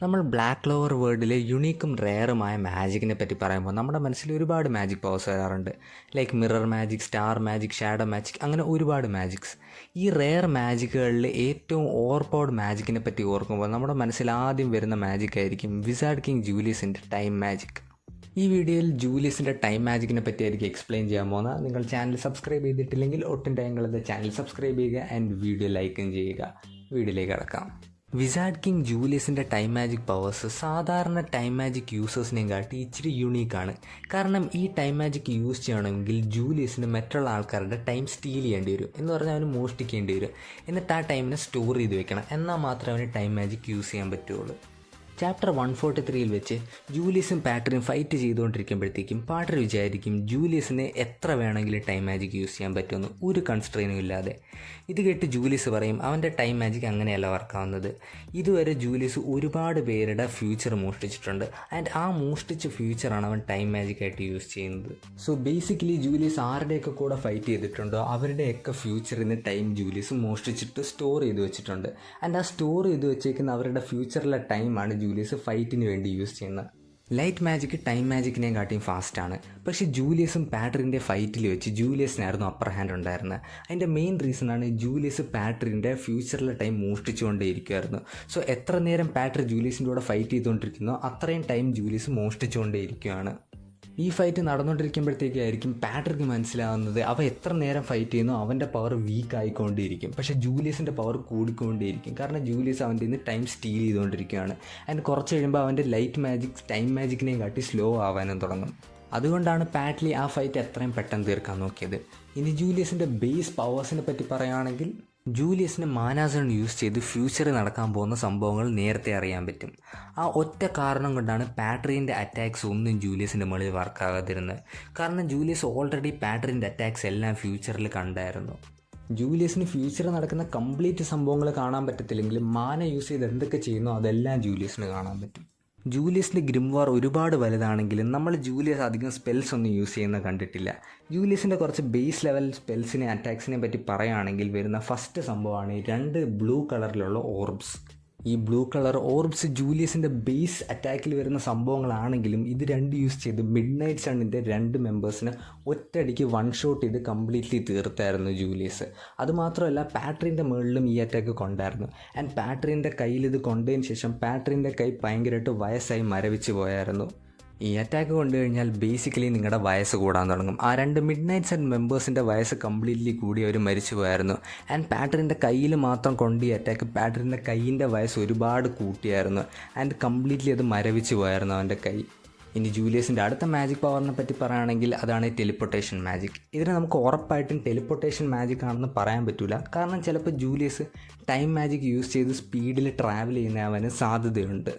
നമ്മൾ black clover വേൾഡിലെ യുണീക്കും റെയറുമായ മാജിക്കിനെ പറ്റി പറയുമ്പോൾ നമ്മുടെ മനസ്സിൽ ഒരുപാട് മാജിക് പവേഴ്സ് വരാറുണ്ട്. Like mirror magic, star magic, shadow magic, അങ്ങനെ ഒരുപാട് മാജിക്സ്. ഈ റെയർ മാജിക്കുകളിൽ ഏറ്റവും ഓവർ പവർഡ് മാജിക്കിനെ പറ്റി ഓർക്കുമ്പോൾ നമ്മുടെ മനസ്സിൽ ആദ്യം വരുന്ന മാജിക് ആയിരിക്കും വിസാർഡ് കിങ് ജൂലിയസിൻ്റെ ടൈം മാജിക്. ഈ വീഡിയോയിൽ ജൂലിയസിൻ്റെ ടൈം മാജിക്കിനെ പറ്റിയായിരിക്കും എക്സ്പ്ലെയിൻ ചെയ്യാൻ പോകുന്നത്. നിങ്ങൾ ചാനൽ സബ്സ്ക്രൈബ് ചെയ്തിട്ടില്ലെങ്കിൽ ഒട്ടും ടൈങ്ങളത് ചാനൽ സബ്സ്ക്രൈബ് ചെയ്യുക ആൻഡ് വീഡിയോ ലൈക്കും ചെയ്യുക. വീഡിയോയിലേക്ക് കടക്കാം. വിസാർഡ് കിങ് ജൂലിയസിൻ്റെ ടൈം മാജിക് പവേഴ്സ് സാധാരണ ടൈം മാജിക് യൂസേഴ്സിനെയും കാട്ടി ഇച്ചിരി യുണീക്കാണ്. കാരണം ഈ ടൈം മാജിക് യൂസ് ചെയ്യണമെങ്കിൽ ജൂലിയസിന് മറ്റുള്ള ആൾക്കാരുടെ ടൈം സ്റ്റീൽ ചെയ്യേണ്ടി വരും, എന്ന് പറഞ്ഞാൽ അവന് മോഷ്ടിക്കേണ്ടി വരും. എന്നിട്ട് ആ ടൈമിനെ സ്റ്റോർ ചെയ്ത് വെക്കണം, എന്നാൽ മാത്രമേ അവന് ടൈം മാജിക് യൂസ് ചെയ്യാൻ പറ്റുള്ളൂ. ചാപ്റ്റർ 143 വെച്ച് ജൂലിയസും പാട്രിയും ഫൈറ്റ് ചെയ്തുകൊണ്ടിരിക്കുമ്പോഴത്തേക്കും പാട്രി വിചാരിക്കും ജൂലിയസിന് എത്ര വേണമെങ്കിലും ടൈം മാജിക് യൂസ് ചെയ്യാൻ പറ്റുമെന്ന്, ഒരു കൺസ്ട്രെയിനും ഇല്ലാതെ. ഇത് കേട്ട് ജൂലിയസ് പറയും അവൻ്റെ ടൈം മാജിക് അങ്ങനെയല്ല വർക്കാവുന്നത്. ഇതുവരെ ജൂലിയസ് ഒരുപാട് പേരുടെ ഫ്യൂച്ചർ മോഷ്ടിച്ചിട്ടുണ്ട് ആൻഡ് ആ മോഷ്ടിച്ച ഫ്യൂച്ചറാണ് അവൻ ടൈം മാജിക്കായിട്ട് യൂസ് ചെയ്യുന്നത്. സോ ബേസിക്കലി ജൂലിയസ് ആരുടെയൊക്കെ കൂടെ ഫൈറ്റ് ചെയ്തിട്ടുണ്ടോ അവരുടെയൊക്കെ ഫ്യൂച്ചറിൽ നിന്ന് ടൈം ജൂലിയസ് മോഷ്ടിച്ചിട്ട് സ്റ്റോർ ചെയ്ത് വെച്ചിട്ടുണ്ട്. ആൻഡ് ആ സ്റ്റോർ ചെയ്ത് വെച്ചേക്കുന്ന അവരുടെ ഫ്യൂച്ചറിലെ ടൈമാണ് ജൂലിയസ് ഫൈറ്റിന് വേണ്ടി യൂസ് ചെയ്യുന്നത്. ലൈറ്റ് മാജിക് ടൈം മാജിക്കിനെയും കാട്ടിയും ഫാസ്റ്റാണ്. പക്ഷേ ജൂലിയസും പാട്രിൻ്റെ ഫൈറ്റിൽ വെച്ച് ജൂലിയസിനായിരുന്നു അപ്പർ ഹാൻഡ് ഉണ്ടായിരുന്നത്. അതിൻ്റെ മെയിൻ റീസണാണ് ജൂലിയസ് പാട്രിൻ്റെ ഫ്യൂച്ചറിലെ ടൈം മോഷ്ടിച്ചുകൊണ്ടേ ഇരിക്കുമായിരുന്നു. സോ എത്ര നേരം പാട്രി ജൂലിയസിൻ്റെ കൂടെ ഫൈറ്റ് ചെയ്തുകൊണ്ടിരിക്കുന്നോ അത്രയും ടൈം ജൂലിയസ് മോഷ്ടിച്ചുകൊണ്ടേ ഇരിക്കുകയാണ്. ഈ ഫൈറ്റ് നടന്നുകൊണ്ടിരിക്കുമ്പോഴത്തേക്കായിരിക്കും പാട്രിക്ക് മനസ്സിലാവുന്നത് അവ എത്ര നേരം ഫൈറ്റ് ചെയ്യുന്നോ അവൻ്റെ പവർ വീക്ക് ആയിക്കൊണ്ടിരിക്കും, പക്ഷേ ജൂലിയസിൻ്റെ പവർ കൂടിക്കൊണ്ടേയിരിക്കും. കാരണം ജൂലിയസ് അവൻ്റെ നിന്ന് ടൈം സ്റ്റീൽ ചെയ്തുകൊണ്ടിരിക്കുകയാണ്. ആൻഡ് കുറച്ച് കഴിയുമ്പോൾ അവൻ്റെ ലൈറ്റ് മാജിക് ടൈം മാജിക്കിനെയും കാട്ടി സ്ലോ ആവാനും തുടങ്ങും. അതുകൊണ്ടാണ് പാട്ലി ആ ഫൈറ്റ് എത്രയും പെട്ടെന്ന് തീർക്കാൻ നോക്കിയത്. ഇനി ജൂലിയസിൻ്റെ ബേസ് പവേഴ്സിനെ പറ്റി പറയുകയാണെങ്കിൽ ജൂലിയസിന് മാനാസൺ യൂസ് ചെയ്ത് ഫ്യൂച്ചറിൽ നടക്കാൻ പോകുന്ന സംഭവങ്ങൾ നേരത്തെ അറിയാൻ പറ്റും. ആ ഒറ്റ കാരണം കൊണ്ടാണ് പാട്രീൻ്റെ അറ്റാക്സ് ഒന്നും ജൂലിയസിൻ്റെ മുകളിൽ വർക്കാകാതിരുന്നത്. കാരണം ജൂലിയസ് ഓൾറെഡി പാട്രീൻ്റെ അറ്റാക്സ് എല്ലാം ഫ്യൂച്ചറിൽ കണ്ടായിരുന്നു. ജൂലിയസിന് ഫ്യൂച്ചറിൽ നടക്കുന്ന കംപ്ലീറ്റ് സംഭവങ്ങൾ കാണാൻ പറ്റത്തില്ലെങ്കിലും മാന യൂസ് ചെയ്ത് എന്തൊക്കെ ചെയ്യുന്നോ അതെല്ലാം ജൂലിയസിന് കാണാൻ പറ്റും. ജൂലിയസിൻ്റെ ഗ്രിംവാർ ഒരുപാട് വലുതാണെങ്കിലും നമ്മൾ ജൂലിയസ് അധികം സ്പെൽസ് ഒന്നും യൂസ് ചെയ്യുന്നത് കണ്ടിട്ടില്ല. ജൂലിയസിൻ്റെ കുറച്ച് ബേസ് ലെവൽ സ്പെൽസിനെ അറ്റാക്സിനെ പറ്റി പറയുകയാണെങ്കിൽ വരുന്ന ഫസ്റ്റ് സംഭവമാണ് 2 ബ്ലൂ കളറിലുള്ള ഓർബ്സ്. ഈ ബ്ലൂ കളർ ഓർബ്സ് ജൂലിയസിൻ്റെ ബേസ് അറ്റാക്കിൽ വരുന്ന സംഭവങ്ങളാണെങ്കിലും ഇത് 2 യൂസ് ചെയ്ത് മിഡ് നൈറ്റ് സണ്ണിൻ്റെ 2 മെമ്പേഴ്സിനെ ഒറ്റയടിക്ക് വൺ ഷോട്ട് ചെയ്ത് കംപ്ലീറ്റ്ലി തീർത്തായിരുന്നു ജൂലിയസ്. അതുമാത്രമല്ല പാട്രീൻ്റെ മുകളിലും ഈ അറ്റാക്ക് കൊണ്ടായിരുന്നു. ആൻഡ് പാട്രീൻ്റെ കയ്യിൽ ഇത് കൊണ്ടതിന് ശേഷം പാട്രീൻ്റെ കൈ ഭയങ്കരമായിട്ട് വയസ്സായി മരവിച്ച് പോയായിരുന്നു. ഈ അറ്റാക്ക് കൊണ്ടു കഴിഞ്ഞാൽ ബേസിക്കലി നിങ്ങളുടെ വയസ്സ് കൂടാൻ തുടങ്ങും. ആ 2 മിഡ് നൈറ്റ് സൺ മെമ്പേഴ്സിൻ്റെ വയസ്സ് കംപ്ലീറ്റ്ലി കൂടി അവർ മരിച്ചു പോയായിരുന്നു. ആൻഡ് പാട്രിൻ്റെ കയ്യിൽ മാത്രം കൊണ്ട് ഈ അറ്റാക്ക് പാട്രിൻ്റെ കൈയിൻ്റെ വയസ്സ് ഒരുപാട് കൂട്ടിയായിരുന്നു. ആൻഡ് കംപ്ലീറ്റ്ലി അത് മരവിച്ച് പോയായിരുന്നു അവൻ്റെ കൈ. ഇനി ജൂലിയസിൻ്റെ അടുത്ത മാജിക് പവറിനെ പറ്റി പറയുകയാണെങ്കിൽ അതാണ് ടെലിപ്പോർട്ടേഷൻ മാജിക്. ഇതിന് നമുക്ക് ഉറപ്പായിട്ടും ടെലിപ്പോർട്ടേഷൻ മാജിക് ആണെന്ന് പറയാൻ പറ്റില്ല. കാരണം ചിലപ്പോൾ ജൂലിയസ് ടൈം മാജിക് യൂസ് ചെയ്ത് സ്പീഡിൽ ട്രാവൽ ചെയ്യുന്നവന് സാധ്യതയുണ്ട്.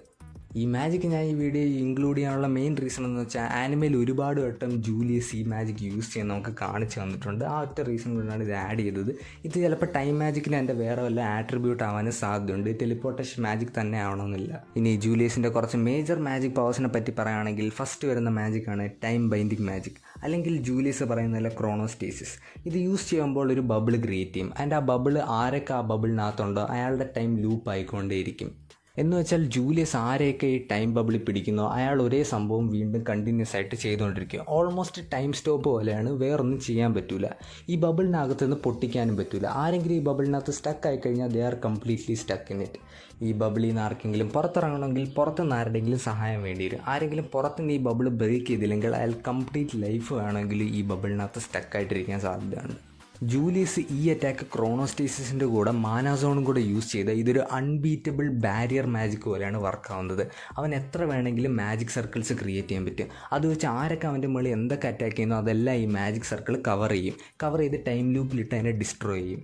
ഈ മാജിക്ക് ഞാൻ ഈ വീഡിയോ ഇൻക്ലൂഡ് ചെയ്യാനുള്ള മെയിൻ റീസൺ എന്ന് വെച്ചാൽ ആനിമയിൽ ഒരുപാട് വട്ടം ജൂലിയസ് ഈ മാജിക് യൂസ് ചെയ്യാൻ നമുക്ക് കാണിച്ചു തന്നിട്ടുണ്ട്. ആ ഒറ്റ റീസൺ കൊണ്ടാണ് ഇത് ആഡ് ചെയ്തത്. ഇത് ചിലപ്പോൾ ടൈം മാജിക്കിന് എൻ്റെ വേറെ വല്ല ആട്രിബ്യൂട്ട് ആവാനും സാധ്യതയുണ്ട്. ടെലിപ്പോർട്ടേഷൻ മാജിക് തന്നെ ആവണമെന്നില്ല. ഇനി ജൂലിയസിൻ്റെ കുറച്ച് മേജർ മാജിക് പവേഴ്സിനെ പറ്റി പറയുകയാണെങ്കിൽ ഫസ്റ്റ് വരുന്ന മാജിക്കാണ് ടൈം ബൈൻഡിങ് മാജിക്, അല്ലെങ്കിൽ ജൂലിയസ് പറയുന്നതല്ല ക്രോണോസ്റ്റേസിസ്. ഇത് യൂസ് ചെയ്യുമ്പോൾ ഒരു ബബിൾ ക്രിയേറ്റ് ചെയ്യും. ആൻഡ് ആ ബബിൾ ആരൊക്കെ ആ ബബിളിനകത്തുണ്ടോ അയാളുടെ ടൈം ലൂപ്പ് ആയിക്കൊണ്ടേയിരിക്കും. എന്ന് വെച്ചാൽ ജൂലിയസ് ആരെയൊക്കെ ഈ ടൈം ബബിളിൽ പിടിക്കുന്നോ അയാൾ ഒരേ സംഭവം വീണ്ടും കണ്ടിന്യൂസ് ആയിട്ട് ചെയ്തുകൊണ്ടിരിക്കും. ഓൾമോസ്റ്റ് ടൈം സ്റ്റോപ്പ് പോലെയാണ്, വേറൊന്നും ചെയ്യാൻ പറ്റില്ല. ഈ ബബിളിനകത്ത് നിന്ന് പൊട്ടിക്കാനും പറ്റില്ല. ആരെങ്കിലും ഈ ബബിളിനകത്ത് സ്റ്റക്ക് ആയിക്കഴിഞ്ഞാൽ they are completely stuck in it. ഈ ബബിളിൽ നിന്ന് ആർക്കെങ്കിലും പുറത്തിറങ്ങണമെങ്കിൽ പുറത്തുനിന്ന് ആരുടെയെങ്കിലും സഹായം വേണ്ടി വരും. ആരെങ്കിലും പുറത്തുനിന്ന് ഈ ബബിൾ ബ്രേക്ക് ചെയ്തില്ലെങ്കിൽ അയാൾ കംപ്ലീറ്റ് ലൈഫ് വേണമെങ്കിൽ ഈ ബബിളിനകത്ത് സ്റ്റക്കായിട്ടിരിക്കാൻ സാധ്യതയുണ്ട്. ജൂലിയസ് ഈ അറ്റാക്ക് ക്രോണോസ്റ്റേസിൻ്റെ കൂടെ മാനാസോണും കൂടെ യൂസ് ചെയ്ത് ഇതൊരു അൺബീറ്റബിൾ ബാരിയർ മാജിക് പോലെയാണ് വർക്കാവുന്നത്. അവൻ എത്ര വേണമെങ്കിലും മാജിക് സർക്കിൾസ് ക്രിയേറ്റ് ചെയ്യാൻ പറ്റും. അത് വെച്ച് ആരൊക്കെ അവൻ്റെ മുകളിൽ എന്തൊക്കെ അറ്റാക്ക് ചെയ്യുന്നോ അതെല്ലാം ഈ മാജിക് സർക്കിൾ കവർ ചെയ്ത് ടൈം ലൂപ്പിലിട്ട് അതിനെ ഡിസ്ട്രോയ് ചെയ്യും.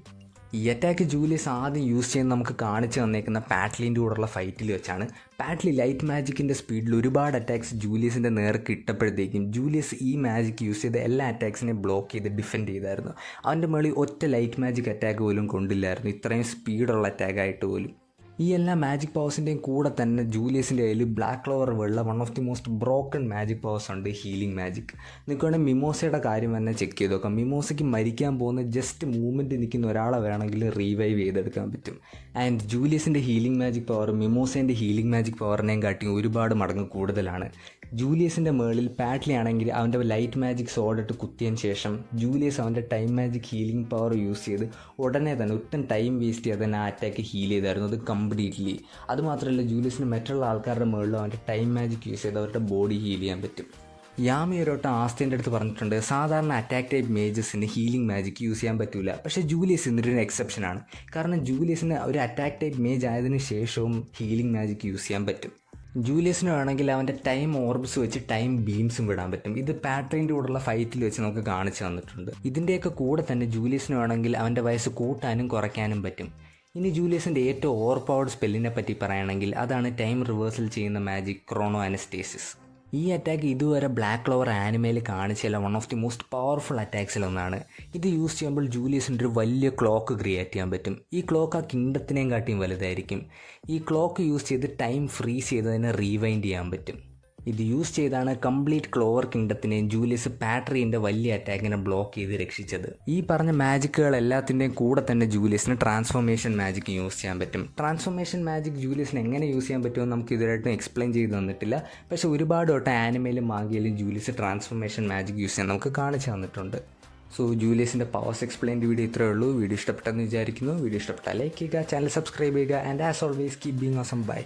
ഈ അറ്റാക്ക് ജൂലിയസ് ആദ്യം യൂസ് ചെയ്യുന്ന നമുക്ക് കാണിച്ചു തന്നേക്കുന്ന പാട്ലീൻ്റെ കൂടെയുള്ള ഫൈറ്റിൽ വെച്ചാണ്. പാട്ലി ലൈറ്റ് മാജിക്കിൻ്റെ സ്പീഡിൽ ഒരുപാട് അറ്റാക്സ് ജൂലിയസിൻ്റെ നേർക്ക് ഇട്ടപ്പോഴത്തേക്കും ജൂലിയസ് ഈ മാജിക് യൂസ് ചെയ്ത് എല്ലാ അറ്റാക്സിനെയും ബ്ലോക്ക് ചെയ്ത് ഡിഫെൻഡ് ചെയ്തായിരുന്നു. അവൻ്റെ മുകളിൽ ഒറ്റ ലൈറ്റ് മാജിക് അറ്റാക്ക് പോലും കൊണ്ടില്ലായിരുന്നു, ഇത്രയും സ്പീഡുള്ള അറ്റാക്കായിട്ട് പോലും. ഈ എല്ലാ മാജിക് പവേഴ്സിൻ്റെയും കൂടെ തന്നെ ജൂലിയസിൻ്റെ കയ്യിൽ ബ്ലാക്ക് ക്ലോവർ വേൾഡിലെ one of the most broken magic powers ഉണ്ട്, ഹീലിംഗ് മാജിക്. നിൽക്കുകയാണെങ്കിൽ മിമോസയുടെ കാര്യം തന്നെ ചെക്ക് ചെയ്ത് നോക്കാം. മിമോസയ്ക്ക് മരിക്കാൻ പോകുന്ന ജസ്റ്റ് മൂവ്മെൻറ്റ് നിൽക്കുന്ന ഒരാളെ വേണമെങ്കിൽ റീവൈവ് ചെയ്തെടുക്കാൻ പറ്റും. ആൻഡ് ജൂലിയസിൻ്റെ ഹീലിംഗ് മാജിക് പവർ മിമോസേൻ്റെ ഹീലിംഗ് മാജിക് പവറിനെയും കാട്ടി ഒരുപാട് മടങ്ങ് കൂടുതലാണ്. ജൂലിയസിൻ്റെ മേളിൽ പാറ്റ്ലി ആണെങ്കിൽ അവൻ്റെ ലൈറ്റ് മാജിക് സോഡിട്ട് കുത്തിയതിന് ശേഷം ജൂലിയസ് അവൻ്റെ time magic healing power use ചെയ്ത് ഉടനെ തന്നെ ഒട്ടും ടൈം വേസ്റ്റ് ചെയ്യാതെ തന്നെ ആ അറ്റാക്ക് ഹീൽ ചെയ്തായിരുന്നു, അത് കംപ്ലീറ്റ്ലി. അതുമാത്രമല്ല ജൂലിയസിന് മറ്റുള്ള ആൾക്കാരുടെ മേളിലും അവൻ്റെ ടൈം മാജിക് യൂസ് ചെയ്ത് അവരുടെ ബോഡി ഹീൽ ചെയ്യാൻ പറ്റും. യാമി ഒരോട്ടം ആസ്തേൻ്റെ അടുത്ത് പറഞ്ഞിട്ടുണ്ട്, സാധാരണ അറ്റാക്ക് ടൈപ്പ് മേജസിന് ഹീലിംഗ് മാജിക് യൂസ് ചെയ്യാൻ പറ്റില്ല. പക്ഷേ ജൂലിയസ് ഇതിനൊരു എക്സെപ്ഷനാണ്. കാരണം ജൂലിയസിന് ഒരു അറ്റാക്ക് ടൈപ്പ് മേജ് ആയതിനു ശേഷവും ഹീലിംഗ് മാജിക് യൂസ് ചെയ്യാൻ പറ്റും. ജൂലിയസിന് വേണമെങ്കിൽ അവൻ്റെ ടൈം ഓർബ്സ് വെച്ച് ടൈം ബീംസും വിടാൻ പറ്റും. ഇത് പാട്രീൻ്റെ കൂടെയുള്ള ഫൈറ്റിൽ വെച്ച് നമുക്ക് കാണിച്ചു തന്നിട്ടുണ്ട്. ഇതിൻ്റെയൊക്കെ കൂടെ തന്നെ ജൂലിയസിന് വേണമെങ്കിൽ അവൻ്റെ വയസ്സ് കൂട്ടാനും കുറയ്ക്കാനും പറ്റും. ഇനി ജൂലിയസിൻ്റെ ഏറ്റവും ഓവർ പവർഡ് സ്പെല്ലിനെ പറ്റി പറയുകയാണെങ്കിൽ അതാണ് ടൈം റിവേഴ്സൽ ചെയ്യുന്ന മാജിക് ക്രോണോ അനസ്റ്റേസിസ്. ഈ അറ്റാക്ക് ഇതുവരെ ബ്ലാക്ക് ക്ലോവർ ആനിമയിൽ കാണിച്ചുള്ള one of the most powerful അറ്റാക്സിലൊന്നാണ്. ഇത് യൂസ് ചെയ്യുമ്പോൾ ജൂലിയസിൻ്റെ ഒരു വലിയ ക്ലോക്ക് ക്രിയേറ്റ് ചെയ്യാൻ പറ്റും. ഈ ക്ലോക്ക് ആ കിങ്ഡത്തിനെയും കാട്ടിയും വലുതായിരിക്കും. ഈ ക്ലോക്ക് യൂസ് ചെയ്ത് ടൈം ഫ്രീസ് ചെയ്തതിനെ റീവൈൻഡ് ചെയ്യാൻ പറ്റും. ഇത് യൂസ് ചെയ്താണ് കംപ്ലീറ്റ് ക്ലോവർ കിങ്ഡത്തിനെയും ജൂലിയസ് പാട്രീൻ്റെ വലിയ അറ്റാക്കിനെ ബ്ലോക്ക് ചെയ്ത് രക്ഷിച്ചത്. ഈ പറഞ്ഞ മാജിക്കുകൾ എല്ലാത്തിൻ്റെയും കൂടെ തന്നെ ജൂലിയസിന് ട്രാൻസ്ഫോർമേഷൻ മാജിക് യൂസ് ചെയ്യാൻ പറ്റും. ട്രാൻസ്ഫോർമേഷൻ മാജിക് ജൂലിയസിന് എങ്ങനെ യൂസ് ചെയ്യാൻ പറ്റുമെന്ന് നമുക്ക് ഇതുവരെയായിട്ടും എക്സ്പ്ലെയിൻ ചെയ്ത് തന്നിട്ടില്ല. പക്ഷേ ഒരുപാട് തൊട്ട് ആനിമയിലും മാഗിയിലും ജൂലിയസ് ട്രാൻസ്ഫോർമേഷൻ മാജിക് യൂസ് ചെയ്യാൻ നമുക്ക് കാണിച്ചു തന്നിട്ടുണ്ട്. സോ ജൂലിയസിൻ്റെ പവേഴ്സ് എക്സ്പ്ലെയിൻഡ് വീഡിയോ ഇത്രയേ ഉള്ളൂ. വീഡിയോ ഇഷ്ടപ്പെട്ടെന്ന് വിചാരിക്കുന്നു. വീഡിയോ ഇഷ്ടപ്പെട്ടാൽ ലൈക്ക് ചെയ്യുക, ചാനൽ സബ്സ്ക്രൈബ് ചെയ്യുക. And as always keep being awesome. By.